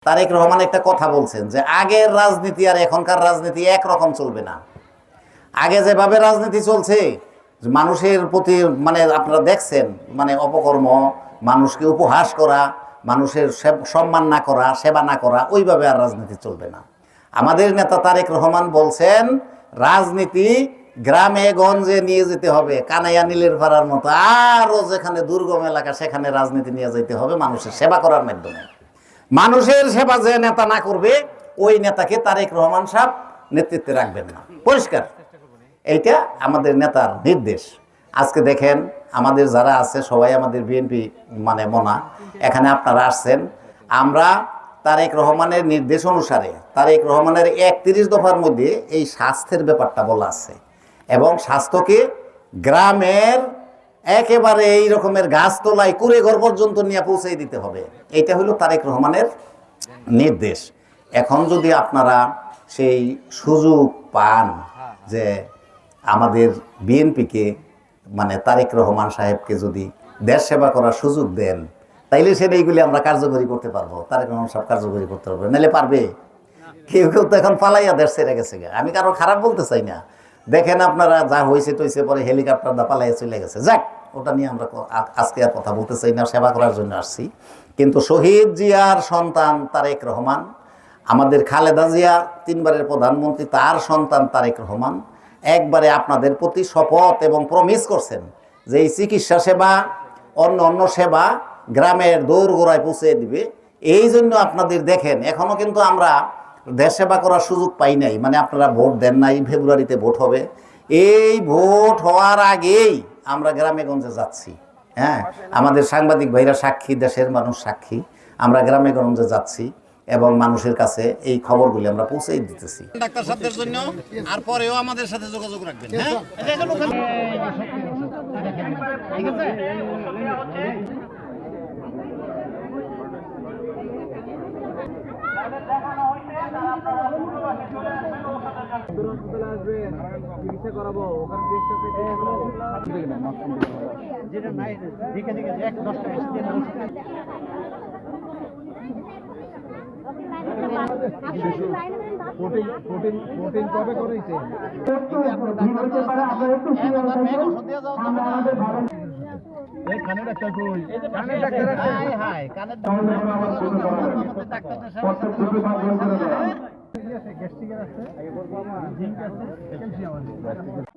তারেক রহমান একটা কথা বলছেন যে আগের রাজনীতি আর এখনকার রাজনীতি একরকম চলবে না। আগে যেভাবে রাজনীতি চলছে মানুষের প্রতি মানে আপনারা দেখছেন মানে অপকর্ম, মানুষকে উপহাস করা, মানুষের সম্মান না করা, সেবা না করা, ওইভাবে আর রাজনীতি চলবে না। আমাদের নেতা তারেক রহমান বলছেন রাজনীতি গ্রামে গঞ্জে নিয়ে যেতে হবে, কানাইয়া নীলের পাড়ার মতো, আরও যেখানে দুর্গম এলাকা সেখানে রাজনীতি নিয়ে যেতে হবে মানুষের সেবা করার মাধ্যমে। মানুষের সেবা যে নেতা না করবে ওই নেতাকে তারেক রহমান সাহেব নেতৃত্বে রাখবেন না, পরিষ্কার। এইটা আমাদের নেতার নির্দেশ। আজকে দেখেন আমাদের যারা আছে সবাই আমাদের বিএনপি মানে মনা, এখানে আপনারা আসছেন। আমরা তারেক রহমানের নির্দেশ অনুসারে তারেক রহমানের 31 দফার মধ্যে এই স্বাস্থ্যের ব্যাপারটা বলা আছে এবং স্বাস্থ্যকে গ্রামের একেবারে এই রকমের গাছতলায় কুড়ে ঘর পর্যন্ত নিয়ে পৌঁছে দিতে হবে। এইটা হলো তারেক রহমানের নির্দেশ। এখন যদি আপনারা সেই সুযোগ পান যে আমাদের বিএনপিকে মানে তারেক রহমান সাহেবকে যদি দেশ সেবা করার সুযোগ দেন, তাইলে সেটা এইগুলি আমরা কার্যকরী করতে পারবো। তারেক রহমান সাহেব কার্যকরী করতে পারবে, নাহলে পারবে? কেউ কেউ তো এখন পালাইয়া দেশ ছেড়ে গেছে। আমি কারো খারাপ বলতে চাই না, দেখেন আপনারা যা হয়েছে টইছে পরে হেলিকপ্টার দা পালাইয়া চলে গেছে। যাক, ওটা নিয়ে আমরা আজকে আর কথা বলতে চাই না, সেবা করার জন্য আসছি। কিন্তু শহীদ জিয়ার সন্তান তারেক রহমান, আমাদের খালেদা জিয়া 3 বারের প্রধানমন্ত্রী, তার সন্তান তারেক রহমান একবারে আপনাদের প্রতি শপথ এবং প্রমিস করছেন যে এই চিকিৎসা সেবা অন্য সেবা গ্রামের দৌড়গোড়ায় পৌঁছে দিবে। এই জন্য আপনাদের দেখেন এখনো কিন্তু আমরা দেশ সেবা করার সুযোগ পাই নাই। মানে আপনারা ভোট দেন নাই, ফেব্রুয়ারিতে ভোট হবে। এই ভোট হওয়ার আগেই আমরা গ্রামে গঞ্জে যাচ্ছি। হ্যাঁ, আমাদের সাংবাদিক ভাইরা সাক্ষী, দেশের মানুষ সাক্ষী, আমরা গ্রামে গঞ্জে যাচ্ছি এবং মানুষের কাছে এই খবরগুলি আমরা পৌঁছে দিতেছি। ডাক্তার সাহেবদের জন্য আর পরেও আমাদের সাথে যোগাযোগ রাখবেন। হ্যাঁ, ঠিক আছে। চিকিৎসা করাবো ওখানে যেটা নাই দেখে দেখে 10টা প্রোটিন কবে করেছে কানে ডাক্তার কই কানে ডাক্তার আছে হাই কানে ডাক্তার গ্যাস্ট্রিক আছে জিঙ্ক আছে ক্যালসিয়াম আছে।